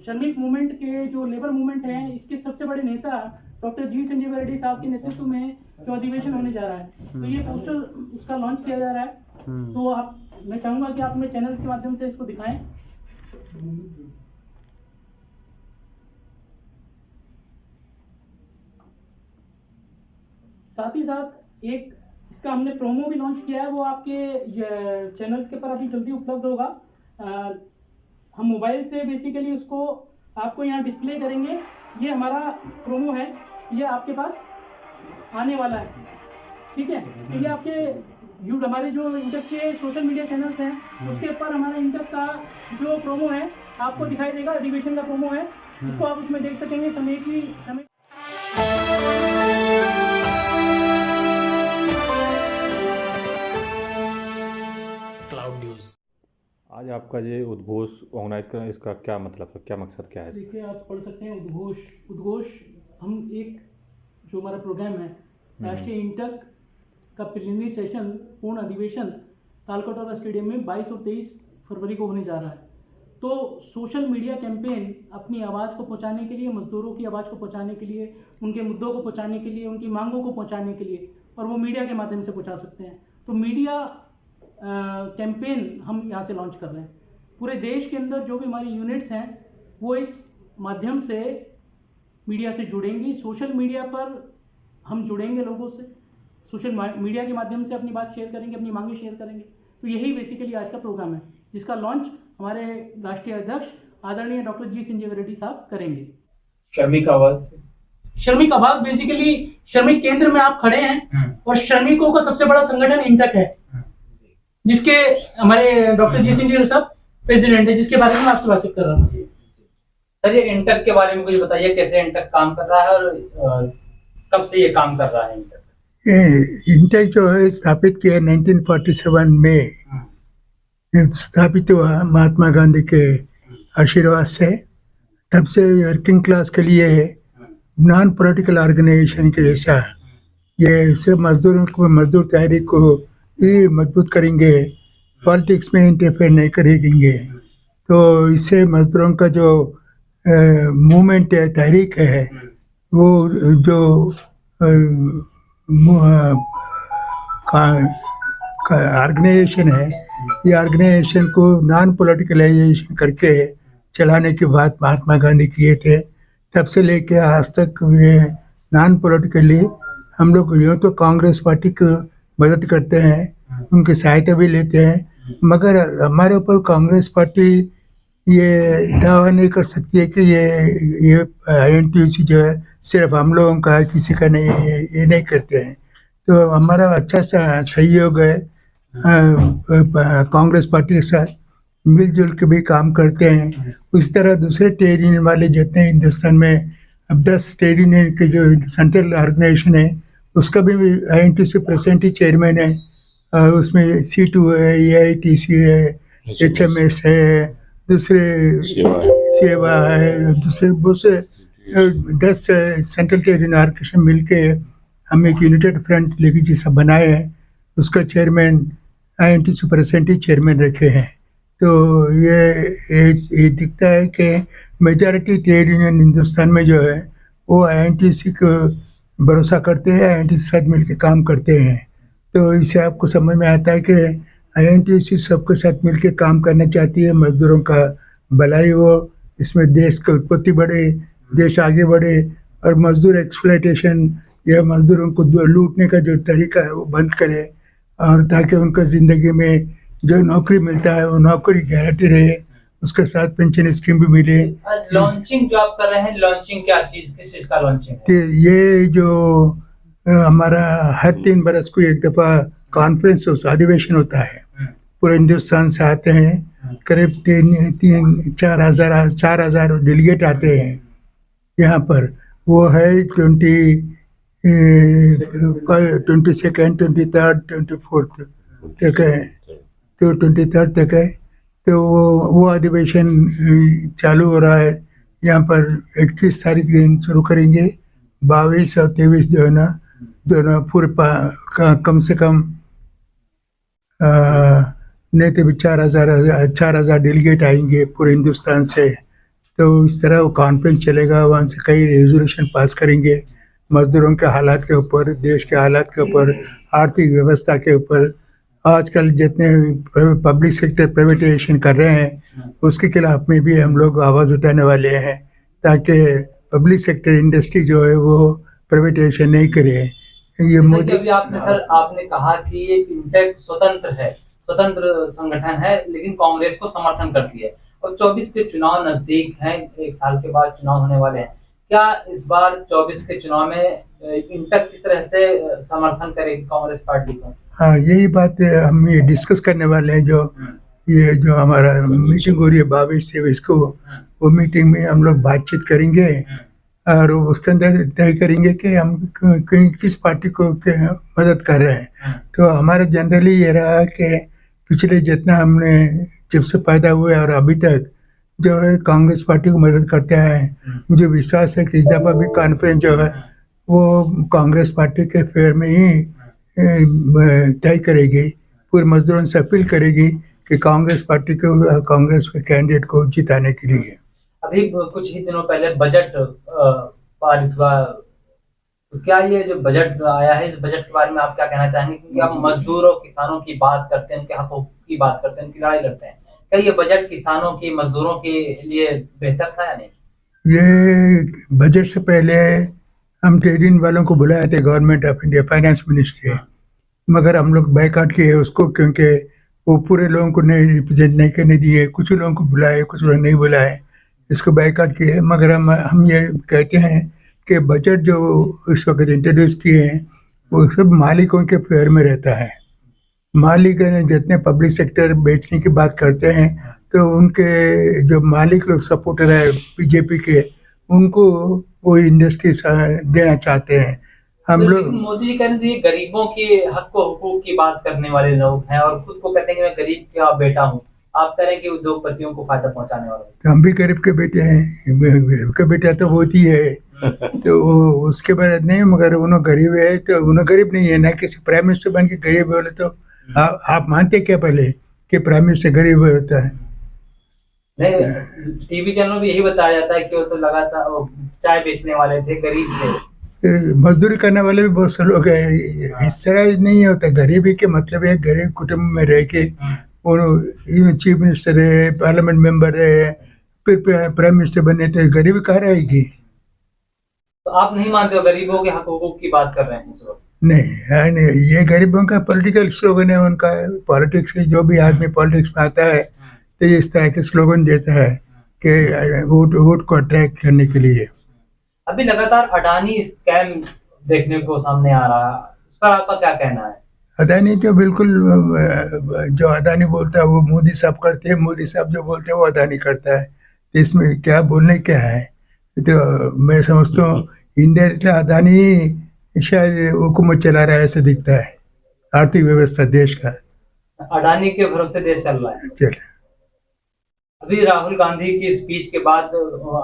श्रमिक मूवमेंट के जो लेबर मूवमेंट है, इसके सबसे बड़े नेता डॉक्टर जी संजीव रेड्डी साहब के नेतृत्व में जो अधिवेशन होने जा रहा है, तो ये पोस्टर उसका लॉन्च किया जा रहा है। तो आप, मैं चाहूंगा कि आप अपने चैनल के माध्यम से इसको दिखाएं। साथ ही साथ एक इसका हमने प्रोमो भी लॉन्च किया है, वो आपके चैनल्स के पर अभी जल्दी उपलब्ध होगा। हम मोबाइल से बेसिकली उसको आपको यहाँ डिस्प्ले करेंगे। ये हमारा प्रोमो है, ये आपके पास आने वाला है, ठीक है। तो ये आपके हमारे जो इंटर के सोशल मीडिया चैनल्स हैं, उसके ऊपर हमारे इंटर का जो प्रोमो है आपको दिखाई देगा। अधिवेशन का प्रोमो है, इसको आप उसमें देख सकेंगे। समय क्लाउड न्यूज़। आज आपका ये उद्घोष ऑर्गेनाइज करना, इसका क्या मतलब है, क्या मकसद क्या है? देखिए, आप पढ़ सकते हैं उद्घोष हम एक जो हमारा प्रोग्राम है, राष्ट्रीय इंटक का प्रीलिमिनरी सेशन पूर्ण अधिवेशन तालकटोरा स्टेडियम में 22 और 23 फरवरी को होने जा रहा है। तो सोशल मीडिया कैंपेन अपनी आवाज़ को पहुंचाने के लिए, मजदूरों की आवाज़ को पहुंचाने के लिए, उनके मुद्दों को पहुंचाने के लिए, उनकी मांगों को पहुंचाने के लिए, और वो मीडिया के माध्यम से पहुंचा सकते हैं। तो मीडिया कैंपेन हम यहाँ से लॉन्च कर रहे हैं। पूरे देश के अंदर जो भी हमारी यूनिट्स हैं, वो इस माध्यम से मीडिया से जुड़ेंगी। सोशल मीडिया पर हम जुड़ेंगे लोगों से, सोशल मीडिया के माध्यम से अपनी बात शेयर करेंगे, अपनी मांगें शेयर करेंगे। तो यही बेसिकली आज का प्रोग्राम है, जिसका लॉन्च हमारे राष्ट्रीय अध्यक्ष आदरणीय डॉक्टर जी संजीव रेड्डी साहब करेंगे। श्रमिक आवाज बेसिकली श्रमिक केंद्र में आप खड़े हैं, और श्रमिकों का सबसे बड़ा संगठन इंटक है, जिसके हमारे डॉक्टर जी संजीव साहब प्रेसिडेंट है, जिसके बारे में आपसे बातचीत कर रहा हूँ। सर, ये इंटक के बारे में कुछ बताइए, कैसे इंटक काम कर रहा है और कब से ये काम कर रहा है इंटक? इंटक जो है स्थापित किया 1947 में स्थापित हुआ महात्मा गांधी के आशीर्वाद से। तब से वर्किंग क्लास के लिए नॉन पॉलिटिकल ऑर्गेनाइजेशन के जैसा ये सिर्फ मजदूरों को, मजदूर तहरीक को ही मजबूत करेंगे, पॉलिटिक्स में इंटरफेयर नहीं करेंगे। तो इससे मजदूरों का जो मूवमेंट है, तहरीक है, वो जो ऑर्गेनाइजेशन है, ये ऑर्गेनाइजेशन को नॉन पॉलिटिकलाइजेशन करके चलाने की बात महात्मा गांधी किए थे। तब से लेके आज तक ये नॉन पॉलिटिकली हम लोग यूँ तो कांग्रेस पार्टी को मदद करते हैं, उनकी सहायता भी लेते हैं, मगर हमारे ऊपर कांग्रेस पार्टी ये दावा नहीं कर सकती है कि ये INTUC जो है सिर्फ हम लोगों का है, किसी का नहीं, ये नहीं करते हैं। तो हमारा अच्छा सा सहयोग है कांग्रेस पार्टी के साथ, मिलजुल के भी काम करते हैं। उस तरह दूसरे ट्रेड यूनियन वाले जितने हिंदुस्तान में अब 10 ट्रेड यूनियन के जो सेंट्रल ऑर्गेनाइजेशन है, उसका भी INTUC प्रेसिडेंट ही चेयरमैन है। उसमें C2 है, AITC है, HMS है, दूसरे सेवा है, दूसरे बहुत से 10 सेंट्रल ट्रेड यूनियन ऑर्गेनाइजेशन मिलके हम एक यूनाइटेड फ्रंट लेके जैसा बनाए हैं। उसका चेयरमैन INTUC प्रेसिडेंट ही चेयरमैन रखे हैं। तो ये दिखता है कि मेजॉरिटी ट्रेड यूनियन हिंदुस्तान में जो है वो INTUC को भरोसा करते हैं, INTUC के साथ मिलकर काम करते हैं। तो इससे आपको समझ में आता है कि INTUC सबके साथ मिलकर काम करना चाहती है, मजदूरों का भलाई हो, इसमें देश की उत्पत्ति बढ़े, देश आगे बढ़े, और मजदूर एक्सप्लॉयटेशन या मजदूरों को लूटने का जो तरीका है वो बंद करे, और ताकि उनका ज़िंदगी में जो नौकरी मिलता है वो नौकरी गारंटी रहे, उसके साथ पेंशन स्कीम भी मिले। लॉन्चिंग जो आप कर रहे हैं, लॉन्चिंग क्या चीज़, किस चीज़ का लॉन्चिंग है? ये जो हमारा हर 3 बरस को एक दफ़ा कॉन्फ्रेंस अधिवेशन होता है, पूरे हिंदुस्तान से आते हैं, करीब 4,000 डेलीगेट आते हैं यहाँ पर। वो है 22nd, 23rd, 24th तक है, तो 23rd तक है। तो वो अधिवेशन चालू हो रहा है यहाँ पर। 21 तारीख दिन शुरू करेंगे, 22 और 23 जो है ना, दोनों पूरे कम से कम नहीं तो भी 4,000 डेलीगेट आएंगे पूरे हिंदुस्तान से। तो इस तरह वो कॉन्फ्रेंस चलेगा, वहाँ से कई रेजोल्यूशन पास करेंगे मजदूरों के हालात के ऊपर, देश के हालात के ऊपर, आर्थिक व्यवस्था के ऊपर। आजकल जितने पब्लिक सेक्टर प्राइवेटाइजेशन कर रहे हैं उसके खिलाफ में भी हम लोग आवाज़ उठाने वाले हैं, ताकि पब्लिक सेक्टर इंडस्ट्री जो है वो प्राइवेटाइजेशन नहीं करे। ये मोदी अभी आपने कहा कि ये इंटेक स्वतंत्र है, स्वतंत्र संगठन है, लेकिन कांग्रेस को समर्थन करती है और 24 के चुनाव नजदीक हैं, 1 साल के बाद चुनाव होने वाले हैं। क्या इस बार 24 के चुनाव में इंटक किस तरह से समर्थन करेगी कांग्रेस पार्टी को? हाँ, यही बात हम ये डिस्कस करने वाले हैं। ये जो हमारा मीटिंग हो रही है 22 को, वो मीटिंग में हम लोग बातचीत करेंगे और उसके अंदर तय करेंगे कि हम किस पार्टी को मदद कर रहे हैं। तो हमारा जनरली ये रहा कि पिछले जितना हमने जब से पैदा हुए और अभी तक जो है कांग्रेस पार्टी को मदद करते हैं। मुझे विश्वास है कि इस दफ़ा भी कॉन्फ्रेंस जो है वो कांग्रेस पार्टी के फेयर में ही तय करेगी। पूरे मजदूरों से अपील करेगी कि कांग्रेस पार्टी को, कांग्रेस के कैंडिडेट को जिताने के लिए। अभी कुछ ही दिनों पहले बजट पारित हुआ, तो क्या ये जो बजट आया है, इस बजट के बारे में आप क्या कहना चाहेंगे? क्योंकि आप मजदूरों किसानों की बात करते हैं, उनके हकों की बात करते हैं, उनकी लड़ाई लड़ते हैं। क्या ये बजट किसानों की, मजदूरों के लिए बेहतर था या नहीं? ये बजट से पहले हम ट्रेड यूनियन वालों को बुलाए थे, government of India finance ministry, मगर हम लोग बायकॉट किए उसको, क्योंकि वो पूरे लोगों को नहीं रिप्रेजेंट नहीं करने दिए। कुछ लोगों को बुलाए, कुछ लोग नहीं बुलाए, इसको बायकॉट किए। मगर हम ये कहते हैं कि बजट जो इस वक्त इंट्रोड्यूस किए हैं वो सब मालिकों के फेयर में रहता है। मालिक जितने पब्लिक सेक्टर बेचने की बात करते हैं तो उनके जो मालिक लोग सपोर्टर है बीजेपी के, उनको वो इंडस्ट्री देना चाहते हैं। हम लोग मोदी जी कहते हैं गरीबों के हक व हुकूक की बात करने वाले लोग हैं और खुद को कहते हैं कि मैं गरीब का बेटा हूँ। आप कह रहे हैं कि उद्योगपतियों को फायदा पहुंचाने वाले। तो हम भी गरीब के बेटे हैं, गरीब का बेटा तो होती है तो उसके बाद नहीं, मगर उन्होंने गरीब है तो उन्होंने गरीब नहीं है ना, किसी प्राइम मिनिस्टर बन के गरीब बोले तो आप मानते क्या पहले कि प्राइम मिनिस्टर गरीब होता है? नहीं, टीवी चैनल में यही बताया जाता है कि वो तो लगातार चाय बेचने वाले थे, गरीब थे। मजदूरी करने वाले भी बहुत से लोग हैं। इस तरह नहीं होता। गरीबी के मतलब है गरीब कुटुंब में रह के चीफ मिनिस्टर है, पार्लियामेंट मेंबर है, फिर प्राइम मिनिस्टर बने, तो गरीबी कहाँ रहेगी? तो आप नहीं मानते हो गरीबों के हक हुकूक की बात कर रहे हैं इस वक्त? नहीं, ये गरीबों का पॉलिटिकल स्लोगन है उनका। पॉलिटिक्स से जो भी आदमी पॉलिटिक्स में आता है तो ये इस तरह के स्लोगन देता है कि वोट को अट्रैक्ट करने के लिए। अभी लगातार अडानी स्कैम देखने को सामने आ रहा है, उस पर आपका क्या कहना है? अदानी तो बिल्कुल, जो अदानी बोलता है वो मोदी साहब करते हैं, मोदी साहब जो बोलते हैं वो अदानी करता है। तो इसमें क्या बोलने क्या है? तो मैं समझता हूँ इंडायरेक्टली अदानी शायद हुकूमत चला रहा है, ऐसा दिखता है। आर्थिक व्यवस्था देश का अडानी के भरोसे देश चल रहा है। चल अभी राहुल गांधी की स्पीच के बाद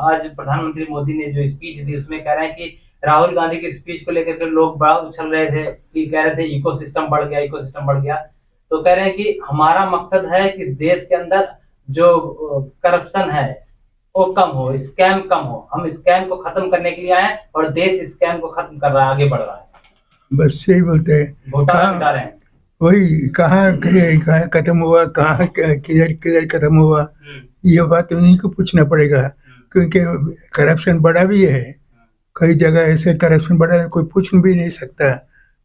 आज प्रधानमंत्री मोदी ने जो स्पीच दी उसमें कह रहे हैं कि राहुल गांधी की स्पीच को लेकर के लोग बड़ा उछल रहे थे कि कह रहे थे इकोसिस्टम बढ़ गया, इकोसिस्टम बढ़ गया। तो कह रहे हैं कि हमारा मकसद है कि इस देश के अंदर जो करप्शन है वो कम हो, स्कैम कम हो। हम स्कैम को खत्म करने के लिए आए और देश स्कैम को खत्म कर रहा है, आगे बढ़ रहा है। बस यही बोलते हैं, घोटाला मिटा रहे हैं। वही कहाँ खत्म हुआ, कहाँ किधर खत्म हुआ, ये बात उन्हीं को पूछना पड़ेगा, क्योंकि करप्शन बढ़ा भी है। कई जगह ऐसे करप्शन बढ़ा है कोई पूछ भी नहीं सकता।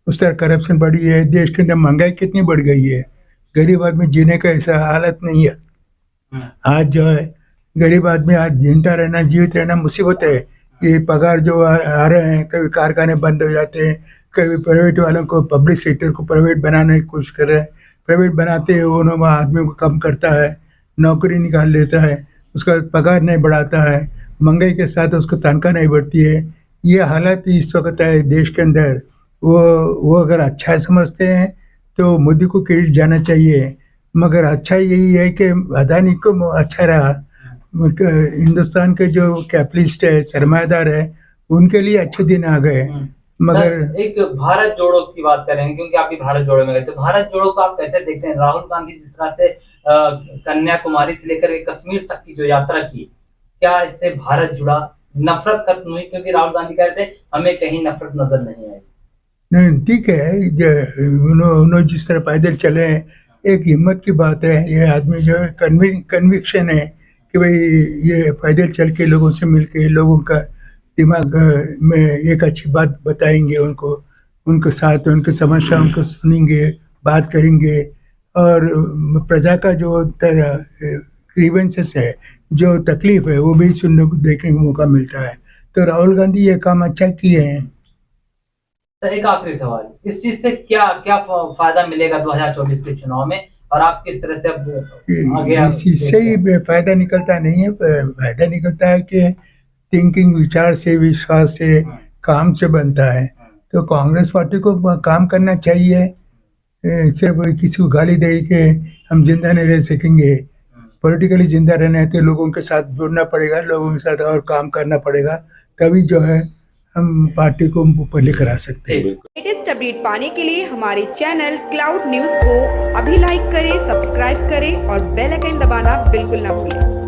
उस तरह करप्शन बढ़ी है। देश के अंदर महंगाई कितनी बढ़ गई है, गरीब आदमी जीने का ऐसा हालत नहीं है। आज जो है गरीब आदमी आज जिंदा रहना, जीवित रहना मुसीबत है। ये पगार जो आ रहे हैं, कभी कारखाने बंद हो जाते हैं, कभी प्राइवेट वालों को, पब्लिक सेक्टर को प्राइवेट बनाने की कोशिश कर रहे हैं। प्राइवेट बनाते हैं उन्होंने आदमियों को कम करता है, नौकरी निकाल लेता है, उसका पगार नहीं बढ़ाता है, महंगाई के साथ उसको तनख्वाह नहीं बढ़ती है। ये हालत इस वक्त है देश के अंदर। वो अगर अच्छा समझते हैं तो मोदी को क्रेडिट जाना चाहिए, मगर अच्छा यही है कि अदानी को अच्छा रहा। हिंदुस्तान के जो कैपिटलिस्ट है, सरमायादार है, उनके लिए अच्छे दिन आ गए। मगर एक भारत जोड़ो की बात करेंगे, क्योंकि आप भी भारत जोड़ो में गए, तो भारत जोड़ो को आप कैसे देखते हैं? राहुल गांधी जिस तरह से कन्याकुमारी से लेकर कश्मीर तक की जो यात्रा की, क्या इससे भारत जुड़ा, नफरत खत्म हुई? क्योंकि राहुल गांधी कह रहे थे हमें कहीं नफरत नजर नहीं आई। नहीं, ठीक है, उन्होंने जिस तरह पैदल चले हैं, एक हिम्मत की बात है। ये आदमी जो है कन्विक्शन है कि भाई ये पैदल चल के लोगों से मिल के लोगों का दिमाग में एक अच्छी बात बताएंगे, उनके साथ उनकी समस्याओं को सुनेंगे, बात करेंगे, और प्रजा का जो ग्रीवेंसेस है, जो तकलीफ है, वो भी सुनने को देखने को मौका मिलता है। तो राहुल गांधी ये काम अच्छा किए हैं। तो एक आखिरी सवाल, इस चीज से क्या क्या फायदा मिलेगा 2024 के चुनाव में, और आप किस तरह से अब आगे इससे ही फायदा निकलता नहीं है। फायदा निकलता है कि थिंकिंग, विचार से, विश्वास से, काम से बनता है। तो कांग्रेस पार्टी को काम करना चाहिए। सिर्फ किसी को गाली दे के हम जिंदा नहीं रह सकेंगे। पॉलिटिकली जिंदा रहना है तो लोगों के साथ जुड़ना पड़ेगा, लोगों के साथ और काम करना पड़ेगा, तभी जो है हम पार्टी को ऊपर लेकर आ सकते हैं। लेटेस्ट अपडेट पाने के लिए हमारे चैनल क्लाउड न्यूज को अभी लाइक करें, सब्सक्राइब करें और बेल आइकन दबाना बिल्कुल ना भूलें।